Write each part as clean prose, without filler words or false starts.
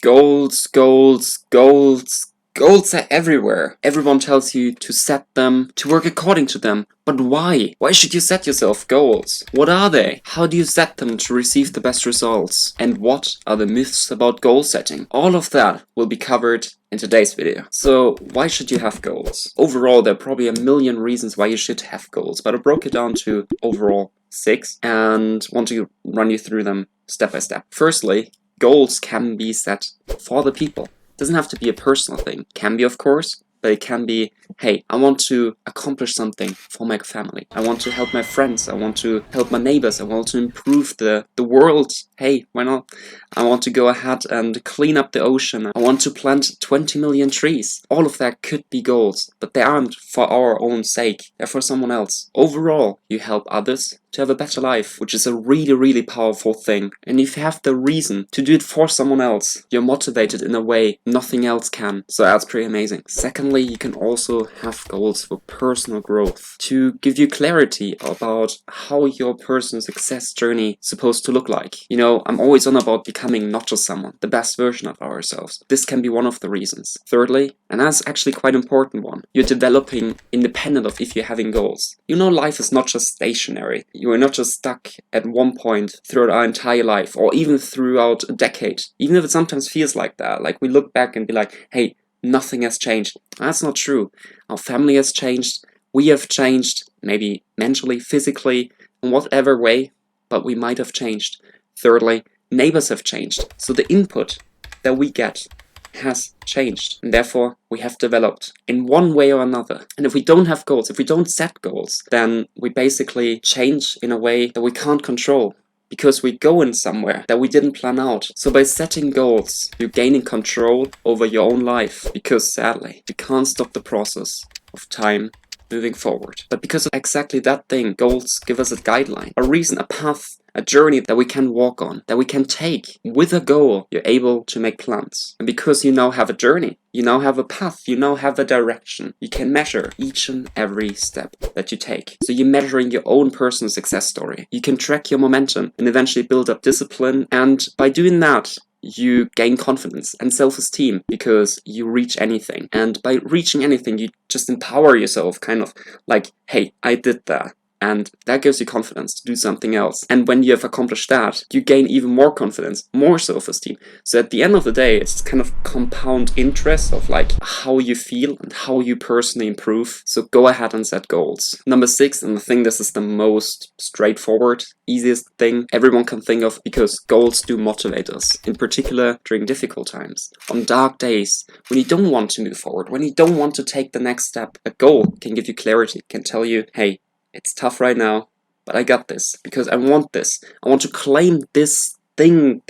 Goals, goals, goals. Goals are everywhere. Everyone tells you to set them, to work according to them. But why? Why should you set yourself goals? What are they? How do you set them to receive the best results? And what are the myths about goal setting? All of that will be covered in today's video. So why should you have goals? Overall, there are probably a million reasons why you should have goals, but I broke it down to overall 6 and want to run you through them step by step. Firstly, goals can be set for other people. It doesn't have to be a personal thing. Can be, of course, but it can be, hey, I want to accomplish something for my family. I want to help my friends. I want to help my neighbors. I want to improve the world. Hey, why not? I want to go ahead and clean up the ocean. I want to plant 20 million trees. All of that could be goals, but they aren't for our own sake. They're for someone else. Overall, you help others to have a better life, which is a really, really powerful thing. And if you have the reason to do it for someone else, you're motivated in a way nothing else can. So that's pretty amazing. Secondly, you can also have goals for personal growth to give you clarity about how your personal success journey is supposed to look like. You know, I'm always on about becoming not just someone, the best version of ourselves. This can be one of the reasons. Thirdly, and that's actually quite an important one, you're developing independent of if you're having goals. You know, life is not just stationary. You are not just stuck at one point throughout our entire life or even throughout a decade. Even if it sometimes feels like that, like we look back and be like, hey, nothing has changed. That's not true. Our family has changed. We have changed, maybe mentally, physically, in whatever way, but we might have changed. Thirdly, neighbors have changed. So the input that we get has changed, and therefore we have developed in one way or another. And if we don't have goals, if we don't set goals, then we basically change in a way that we can't control, because we go in somewhere that we didn't plan out. So by setting goals, you're gaining control over your own life, because sadly, you can't stop the process of time moving forward. But because of exactly that thing, goals give us a guideline, a reason, a path, a journey that we can walk on, that we can take. With a goal, you're able to make plans. And because you now have a journey, you now have a path, you now have a direction, you can measure each and every step that you take. So you're measuring your own personal success story. You can track your momentum and eventually build up discipline. And by doing that, you gain confidence and self-esteem because you reach anything. And by reaching anything, you just empower yourself, kind of like, hey, I did that. And that gives you confidence to do something else. And when you have accomplished that, you gain even more confidence, more self-esteem. So at the end of the day, it's kind of compound interest of like how you feel and how you personally improve. So go ahead and set goals. Number 6, and I think this is the most straightforward, easiest thing everyone can think of, because goals do motivate us, in particular during difficult times. On dark days, when you don't want to move forward, when you don't want to take the next step, a goal can give you clarity, can tell you, hey, it's tough right now, but I got this, because I want this. I want to claim this thing,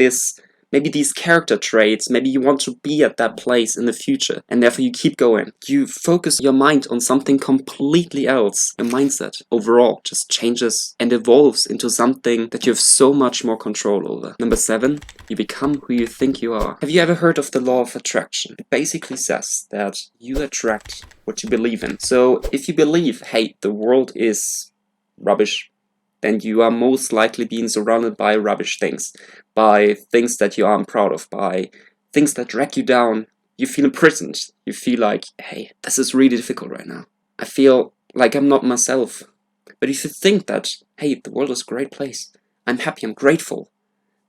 maybe these character traits. Maybe you want to be at that place in the future, and therefore you keep going. You focus your mind on something completely else. Your mindset overall just changes and evolves into something that you have so much more control over. Number 7, you become who you think you are. Have you ever heard of the law of attraction? It basically says that you attract what you believe in. So if you believe, hey, the world is rubbish, then you are most likely being surrounded by rubbish things, by things that you aren't proud of, by things that drag you down. You feel imprisoned. You feel like, hey, this is really difficult right now. I feel like I'm not myself. But if you think that, hey, the world is a great place, I'm happy, I'm grateful,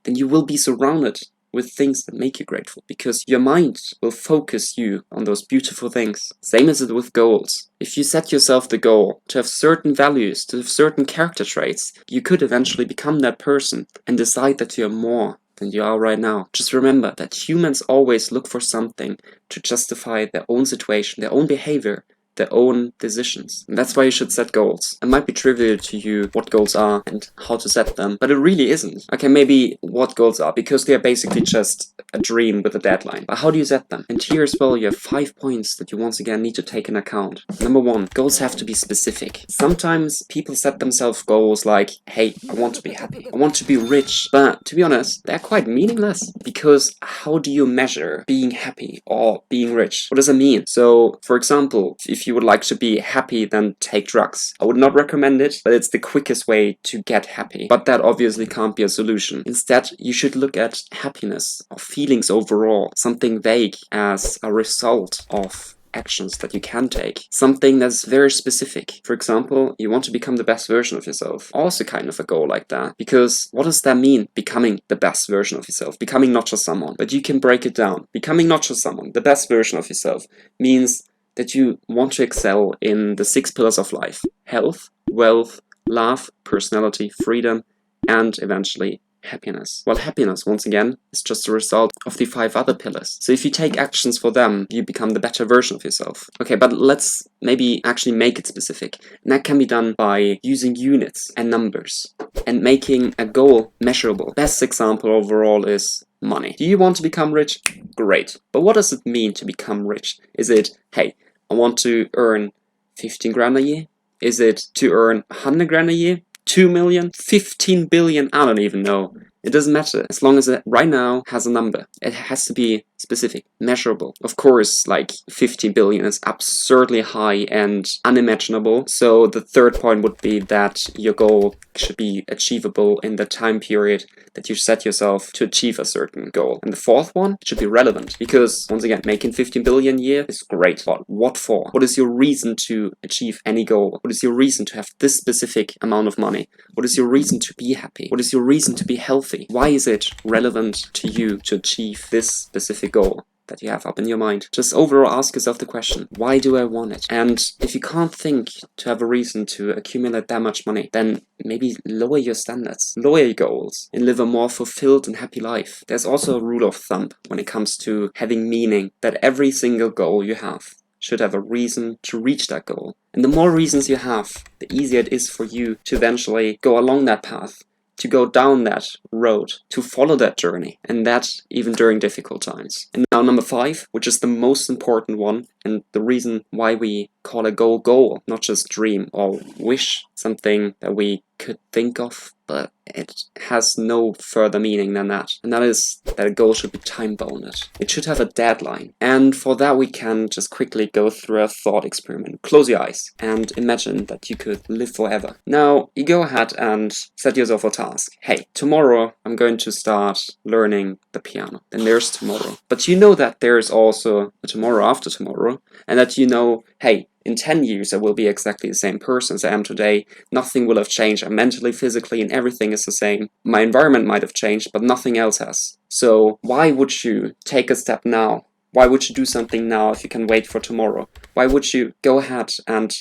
then you will be surrounded with things that make you grateful, because your mind will focus you on those beautiful things. Same as it with goals. If you set yourself the goal to have certain values, to have certain character traits, you could eventually become that person and decide that you're more than you are right now. Just remember that humans always look for something to justify their own situation, their own behavior, their own decisions. And that's why you should set goals. It might be trivial to you what goals are and how to set them, but it really isn't. Okay, maybe what goals are, because they are basically just a dream with a deadline. But how do you set them? And here as well, you have 5 points that you once again need to take in account. Number 1, goals have to be specific. Sometimes people set themselves goals like, hey, I want to be happy, I want to be rich. But to be honest, they're quite meaningless, because how do you measure being happy or being rich? What does it mean? So, for example, if you you would like to be happy, then take drugs. I would not recommend it, but it's the quickest way to get happy. But that obviously can't be a solution. Instead, you should look at happiness or feelings overall, something vague as a result of actions that you can take. Something that's very specific. For example, you want to become the best version of yourself. Also kind of a goal like that. Because what does that mean? Becoming the best version of yourself. Becoming not just someone. But you can break it down. Becoming not just someone. The best version of yourself means that you want to excel in the 6 pillars of life. Health, wealth, love, personality, freedom, and eventually happiness. Well, happiness, once again, is just a result of the 5 other pillars. So if you take actions for them, you become the better version of yourself. Okay, but let's maybe actually make it specific. And that can be done by using units and numbers and making a goal measurable. Best example overall is money. Do you want to become rich? Great. But what does it mean to become rich? Is it, hey, I want to earn 15 grand a year? Is it to earn 100 grand a year? 2 million, 15 billion, I don't even know. It doesn't matter, as long as it right now has a number. It has to be specific, measurable. Of course, like 50 billion is absurdly high and unimaginable. So the third point would be that your goal should be achievable in the time period that you set yourself to achieve a certain goal. And the fourth one should be relevant, because once again, making 15 billion a year is great, but what for? What is your reason to achieve any goal? What is your reason to have this specific amount of money? What is your reason to be happy? What is your reason to be healthy? Why is it relevant to you to achieve this specific goal that you have up in your mind? Just overall ask yourself the question, why do I want it? And if you can't think to have a reason to accumulate that much money, then maybe lower your standards, lower your goals, and live a more fulfilled and happy life. There's also a rule of thumb when it comes to having meaning, that every single goal you have should have a reason to reach that goal. And the more reasons you have, the easier it is for you to eventually go along that path, to go down that road, to follow that journey, and that even during difficult times. And now number 5, which is the most important one, and the reason why we call a goal, not just dream or wish, something that we could think of, but it has no further meaning than that. And that is that a goal should be time-bounded. It should have a deadline. And for that we can just quickly go through a thought experiment. Close your eyes and imagine that you could live forever. Now, you go ahead and set yourself a task. Hey, tomorrow I'm going to start learning the piano. Then there's tomorrow. But you know that there's also a tomorrow after tomorrow, and that you know, hey, in 10 years I will be exactly the same person as I am today. Nothing will have changed. I'm mentally, physically, and everything is the same. My environment might have changed, but nothing else has. So why would you take a step now? Why would you do something now if you can wait for tomorrow? Why would you go ahead and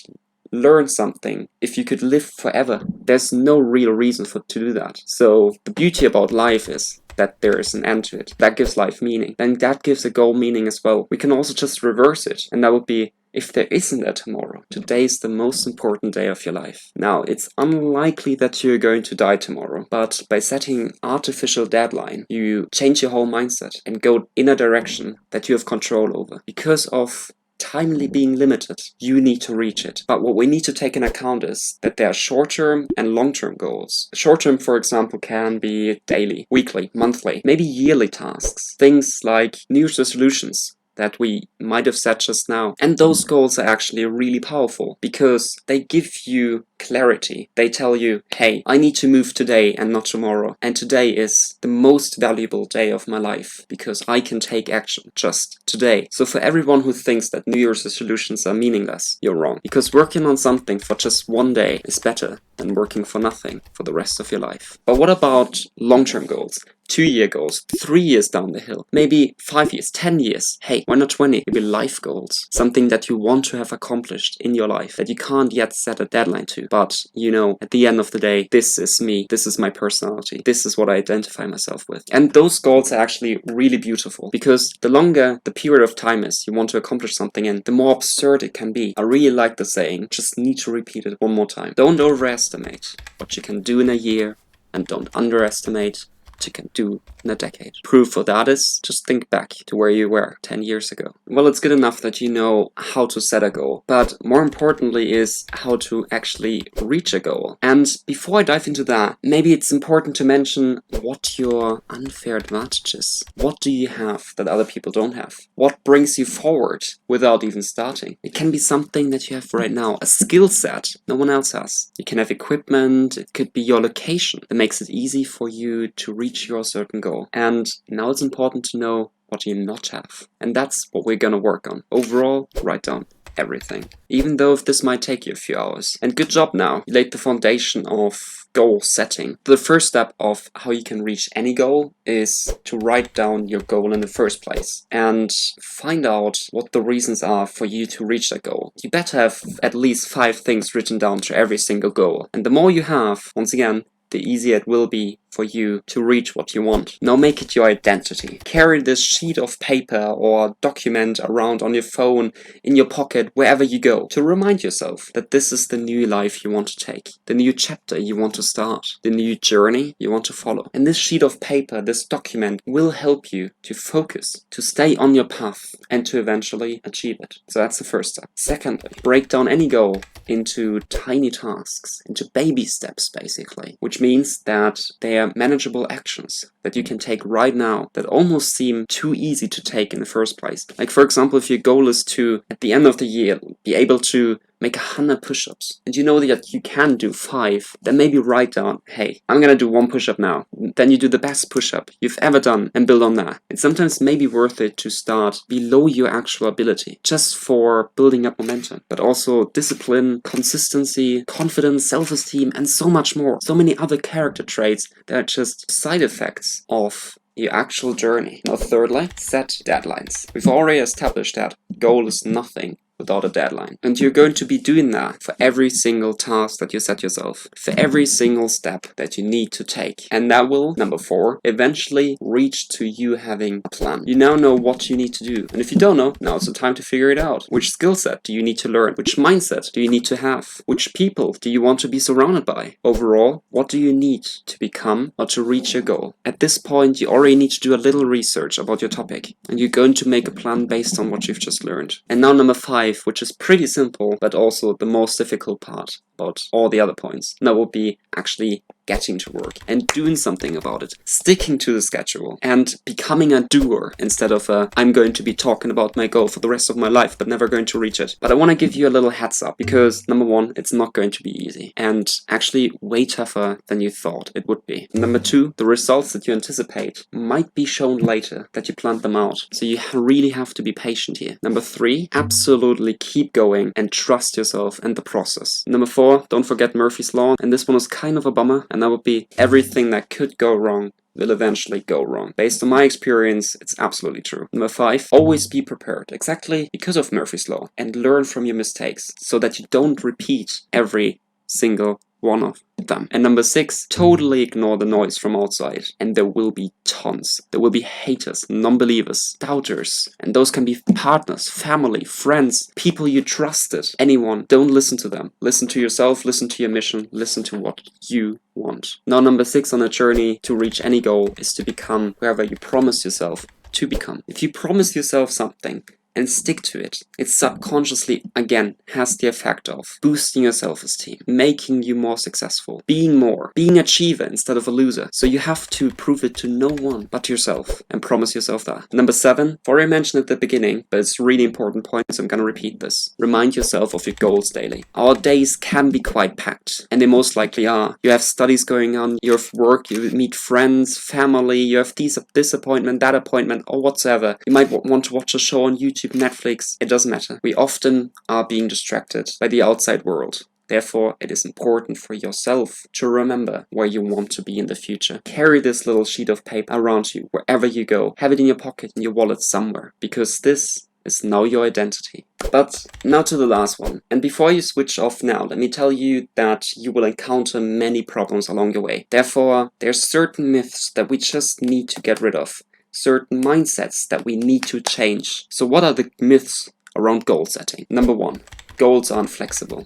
learn something if you could live forever? There's no real reason to do that. So the beauty about life is that there is an end to it. That gives life meaning. Then that gives a goal meaning as well. We can also just reverse it, and that would be, if there isn't a tomorrow, today is the most important day of your life. Now, it's unlikely that you're going to die tomorrow, but by setting artificial deadline, you change your whole mindset and go in a direction that you have control over. Because of timely being limited, you need to reach it. But what we need to take in account is that there are short-term and long-term goals. Short-term, for example, can be daily, weekly, monthly, maybe yearly tasks. Things like New Year's resolutions that we might have set just now. And those goals are actually really powerful because they give you clarity. They tell you, hey, I need to move today and not tomorrow. And today is the most valuable day of my life because I can take action just today. So for everyone who thinks that New Year's resolutions are meaningless, you're wrong. Because working on something for just one day is better than working for nothing for the rest of your life. But what about long-term goals? 2-year goals, 3 years down the hill, maybe 5 years, 10 years. Hey, why not 20? Maybe life goals. Something that you want to have accomplished in your life that you can't yet set a deadline to. But you know, at the end of the day, this is me. This is my personality. This is what I identify myself with. And those goals are actually really beautiful because the longer the period of time is you want to accomplish something in, the more absurd it can be. I really like the saying, just need to repeat it one more time. Don't overestimate what you can do in a year, and don't underestimate what you can do in a decade. Proof for that is just think back to where you were 10 years ago. Well, it's good enough that you know how to set a goal, but more importantly is how to actually reach a goal. And before I dive into that, maybe it's important to mention what your unfair advantage is. What do you have that other people don't have? What brings you forward without even starting? It can be something that you have right now, a skill set no one else has. You can have equipment, it could be your location that makes it easy for you to reach your certain goal. And now it's important to know what you not have. And that's what we're gonna work on. Overall, write down everything. Even though if this might take you a few hours. And good job now. You laid the foundation of goal setting. The first step of how you can reach any goal is to write down your goal in the first place and find out what the reasons are for you to reach that goal. You better have at least 5 things written down to every single goal. And the more you have, once again, the easier it will be for you to reach what you want. Now make it your identity. Carry this sheet of paper or document around on your phone, in your pocket, wherever you go, to remind yourself that this is the new life you want to take, the new chapter you want to start, the new journey you want to follow. And this sheet of paper, this document, will help you to focus, to stay on your path, and to eventually achieve it. So that's the first step. Secondly, break down any goal into tiny tasks, into baby steps basically, which means that they are manageable actions that you can take right now that almost seem too easy to take in the first place. Like for example, if your goal is to, at the end of the year, be able to make 100 push-ups, and you know that you can do 5, then maybe write down, hey, I'm gonna do 1 push-up now. Then you do the best push-up you've ever done and build on that. It's sometimes maybe worth it to start below your actual ability, just for building up momentum, but also discipline, consistency, confidence, self-esteem, and so much more. So many other character traits that are just side effects of your actual journey. Now thirdly, set deadlines. We've already established that goal is nothing without a deadline. And you're going to be doing that for every single task that you set yourself, for every single step that you need to take. And that will, number 4, eventually reach to you having a plan. You now know what you need to do. And if you don't know, now it's the time to figure it out. Which skill set do you need to learn? Which mindset do you need to have? Which people do you want to be surrounded by? Overall, what do you need to become or to reach your goal? At this point, you already need to do a little research about your topic. And you're going to make a plan based on what you've just learned. And now number 5, which is pretty simple, but also the most difficult part about all the other points. And that will be actually getting to work and doing something about it, sticking to the schedule and becoming a doer instead of I'm going to be talking about my goal for the rest of my life but never going to reach it. But I want to give you a little heads up because number 1, it's not going to be easy and actually way tougher than you thought it would be. Number 2, the results that you anticipate might be shown later that you planned them out. So you really have to be patient here. Number 3, absolutely keep going and trust yourself and the process. Number 4, don't forget Murphy's Law, and this one is kind of a bummer, and that would be everything that could go wrong will eventually go wrong. Based on my experience, it's absolutely true. Number 5, always be prepared, exactly because of Murphy's Law, and learn from your mistakes so that you don't repeat every single one of them. And number 6, totally ignore the noise from outside, and there will be tons. There will be haters, non-believers, doubters, and those can be partners, family, friends, people you trusted, anyone. Don't listen to them. Listen to yourself, listen to your mission, listen to what you want. Now number 6 on a journey to reach any goal is to become whoever you promise yourself to become. If you promise yourself something and stick to it, it subconsciously, again, has the effect of boosting your self-esteem, making you more successful, being an achiever instead of a loser. So you have to prove it to no one but yourself and promise yourself that. Number 7, already mentioned at the beginning, but it's a really important point, so I'm going to repeat this. Remind yourself of your goals daily. Our days can be quite packed, and they most likely are. You have studies going on, you have work, you meet friends, family, you have this appointment, that appointment, or whatsoever. You might want to watch a show on YouTube, Netflix, it doesn't matter. We often are being distracted by the outside world. Therefore, it is important for yourself to remember where you want to be in the future. Carry this little sheet of paper around you wherever you go. Have it in your pocket, in your wallet somewhere, because this is now your identity. But now to the last one. And before you switch off now, let me tell you that you will encounter many problems along your way. Therefore, there's certain myths that we just need to get rid of. Certain mindsets that we need to change. So what are the myths around goal setting? Number 1, goals aren't flexible.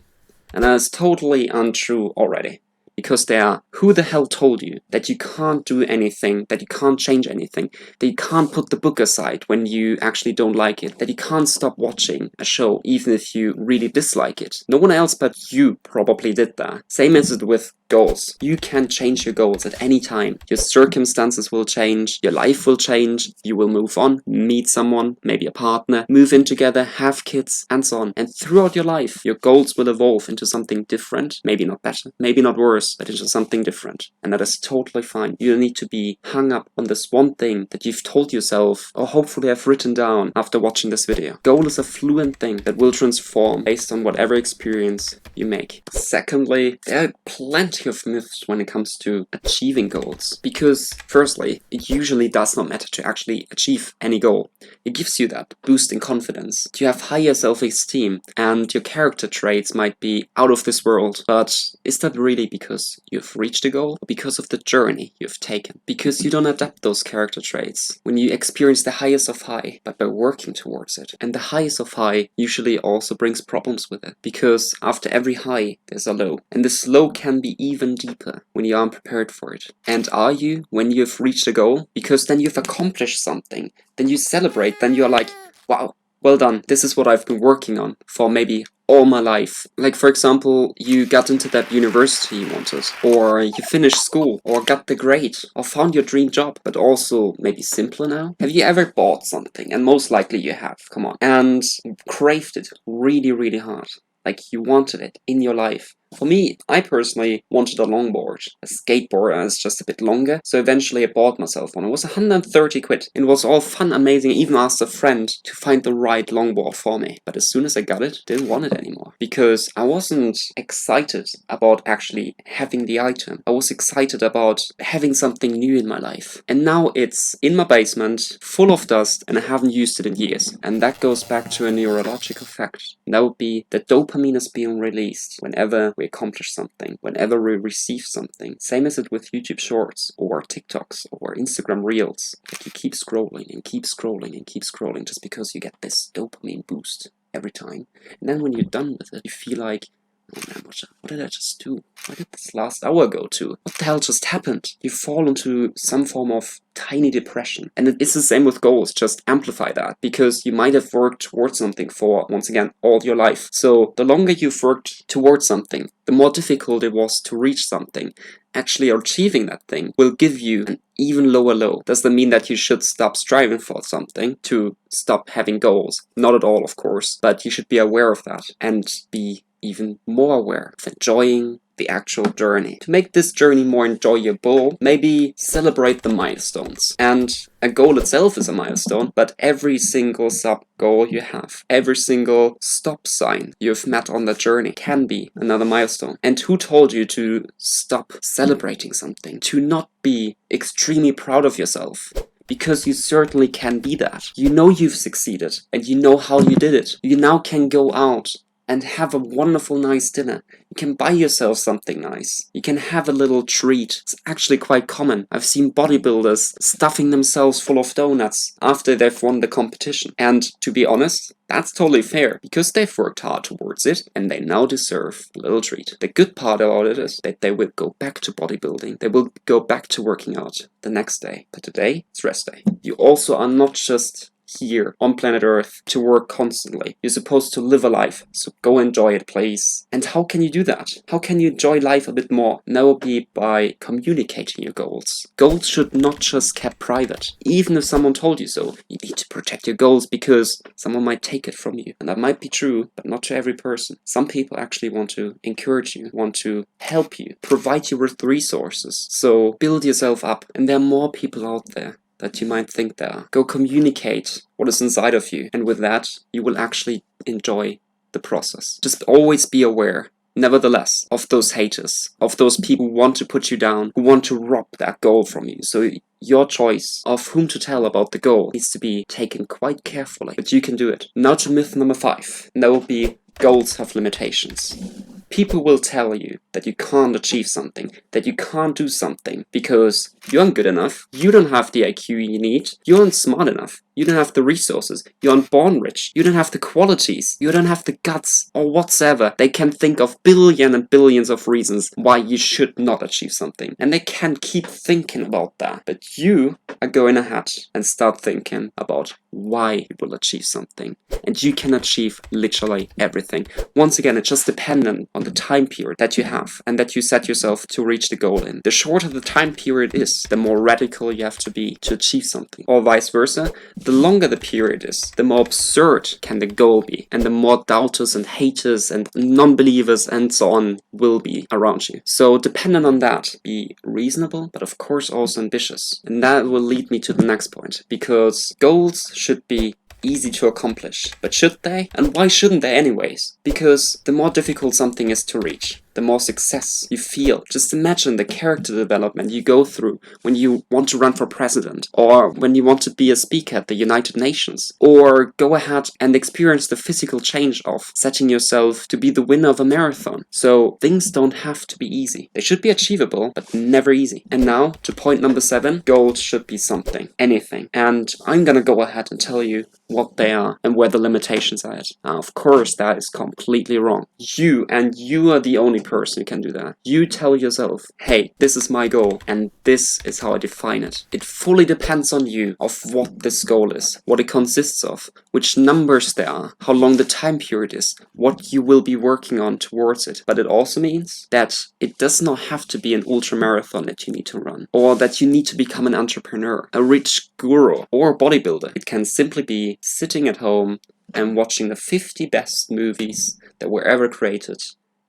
And that is totally untrue already. because they are, who the hell told you that you can't do anything, that you can't change anything, that you can't put the book aside when you actually don't like it, that you can't stop watching a show even if you really dislike it? No one else but you probably did that. Same as it with goals. You can change your goals at any time. Your circumstances will change, your life will change, you will move on, meet someone, maybe a partner, move in together, have kids, and so on. And throughout your life, your goals will evolve into something different, maybe not better, maybe not worse, but into something different. And that is totally fine. You don't need to be hung up on this one thing that you've told yourself, or hopefully have written down after watching this video. Goal is a fluent thing that will transform based on whatever experience you make. Secondly, there are plenty of myths when it comes to achieving goals, because firstly, it usually does not matter to actually achieve any goal. It gives you that boost in confidence. You have higher self-esteem and your character traits might be out of this world, but is that really because you've reached a goal, or because of the journey you've taken? Because you don't adapt those character traits when you experience the highest of high, but by working towards it. And the highest of high usually also brings problems with it, because after every high there's a low, and this low can be even deeper when you aren't prepared for it. And are you when you've reached a goal? Because then you've accomplished something, then you celebrate, then you're like, wow, well done, this is what I've been working on for maybe all my life. Like, for example, you got into that university you wanted, or you finished school, or got the grade, or found your dream job. But also, maybe simpler now, have you ever bought something? And most likely you have, come on, and craved it really, really hard. Like, you wanted it in your life. For me, I personally wanted a longboard. A skateboard is just a bit longer, so eventually I bought myself one. It was 130 quid. It was all fun, amazing. I even asked a friend to find the right longboard for me. But as soon as I got it, didn't want it anymore. Because I wasn't excited about actually having the item. I was excited about having something new in my life. And now it's in my basement, full of dust, and I haven't used it in years. And that goes back to a neurological fact. And that would be that dopamine is being released whenever we accomplish something, whenever we receive something. Same as it with YouTube Shorts or TikToks or Instagram Reels. Like, you keep scrolling and keep scrolling and keep scrolling just because you get this dopamine boost every time. And then when you're done with it, you feel like, oh man, what did I just do? Where did this last hour go to? What the hell just happened? You fall into some form of tiny depression. And it's the same with goals, just amplify that. Because you might have worked towards something for, once again, all your life. So the longer you've worked towards something, the more difficult it was to reach something. Actually achieving that thing will give you an even lower low. Does that mean that you should stop striving for something, to stop having goals? Not at all, of course. But you should be aware of that and be even more aware of enjoying the actual journey. To make this journey more enjoyable, maybe celebrate the milestones. And a goal itself is a milestone, but every single sub-goal you have, every single stop sign you've met on the journey can be another milestone. And who told you to stop celebrating something? To not be extremely proud of yourself? Because you certainly can be that. You know you've succeeded, and you know how you did it. You now can go out and have a wonderful, nice dinner. You can buy yourself something nice. You can have a little treat. It's actually quite common. I've seen bodybuilders stuffing themselves full of donuts after they've won the competition. And to be honest, that's totally fair, because they've worked hard towards it and they now deserve a little treat. The good part about it is that they will go back to bodybuilding. They will go back to working out the next day. But today, it's rest day. You also are not just here on planet Earth to work constantly. You're supposed to live a life, so go enjoy it, please. And how can you do that? How can you enjoy life a bit more? And that will be by communicating your goals. Goals should not just kept private. Even if someone told you so, you need to protect your goals, because someone might take it from you. And that might be true, but not to every person. Some people actually want to encourage you, want to help you, provide you with resources. So build yourself up. And there are more people out there that you might think there are. Go communicate what is inside of you, and with that you will actually enjoy the process. Just always be aware, nevertheless, of those haters, of those people who want to put you down, who want to rob that goal from you. So your choice of whom to tell about the goal needs to be taken quite carefully, but you can do it. Now to myth number 5, and that will be goals have limitations. People will tell you that you can't achieve something, that you can't do something because you aren't good enough, you don't have the IQ you need, you aren't smart enough, You don't have the resources. You aren't born rich. You don't have the qualities. You don't have the guts or whatsoever. They can think of billions and billions of reasons why you should not achieve something. And they can keep thinking about that. But you are going ahead and start thinking about why you will achieve something. And you can achieve literally everything. Once again, it's just dependent on the time period that you have and that you set yourself to reach the goal in. The shorter the time period is, the more radical you have to be to achieve something. Or vice versa, the longer the period is, the more absurd can the goal be, and the more doubters and haters and non-believers and so on will be around you. So dependent on that, be reasonable, but of course also ambitious. And that will lead me to the next point, because goals should be easy to accomplish. But should they? And why shouldn't they anyways? Because the more difficult something is to reach, the more success you feel. Just imagine the character development you go through when you want to run for president, or when you want to be a speaker at the United Nations, or go ahead and experience the physical change of setting yourself to be the winner of a marathon. So things don't have to be easy. They should be achievable, but never easy. And now to point number 7, goals should be something, anything. And I'm gonna go ahead and tell you what they are and where the limitations are at. Now, of course, that is completely wrong. You are the only person who can do that. You tell yourself, hey, this is my goal and this is how I define it. It fully depends on you of what this goal is, what it consists of, which numbers there are, how long the time period is, what you will be working on towards it. But it also means that it does not have to be an ultra marathon that you need to run, or that you need to become an entrepreneur, a rich guru, or a bodybuilder. It can simply be sitting at home and watching the 50 best movies that were ever created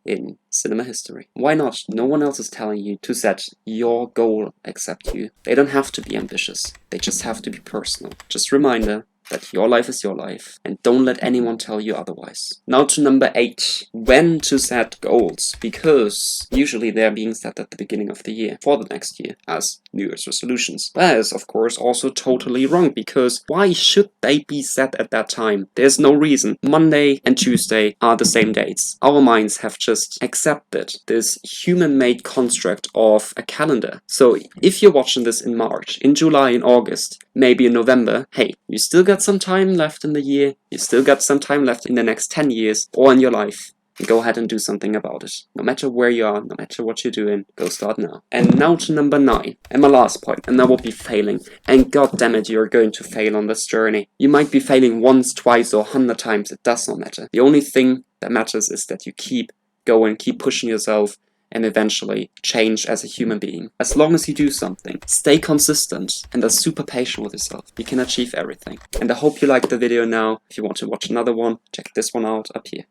in cinema history. Why not? No one else is telling you to set your goal except you. They don't have to be ambitious. They just have to be personal. Just a reminder that your life is your life, and don't let anyone tell you otherwise. Now to number 8, when to set goals, because usually they're being set at the beginning of the year for the next year as New Year's resolutions. That is of course also totally wrong, because why should they be set at that time? There's no reason. Monday and Tuesday are the same dates. Our minds have just accepted this human-made construct of a calendar. So if you're watching this in March, in July, in August, maybe in November, hey, you still got some time left in the year, you still got some time left in the next 10 years or in your life. Go ahead and do something about it. No matter where you are, no matter what you're doing, go start now. And now to number 9, and my last point, and that will be failing. And god damn it, you're going to fail on this journey. You might be failing once, twice, or 100 times, it does not matter. The only thing that matters is that you keep going, keep pushing yourself, and eventually change as a human being. As long as you do something, stay consistent, and are super patient with yourself, you can achieve everything. And I hope you liked the video now. If you want to watch another one, check this one out up here.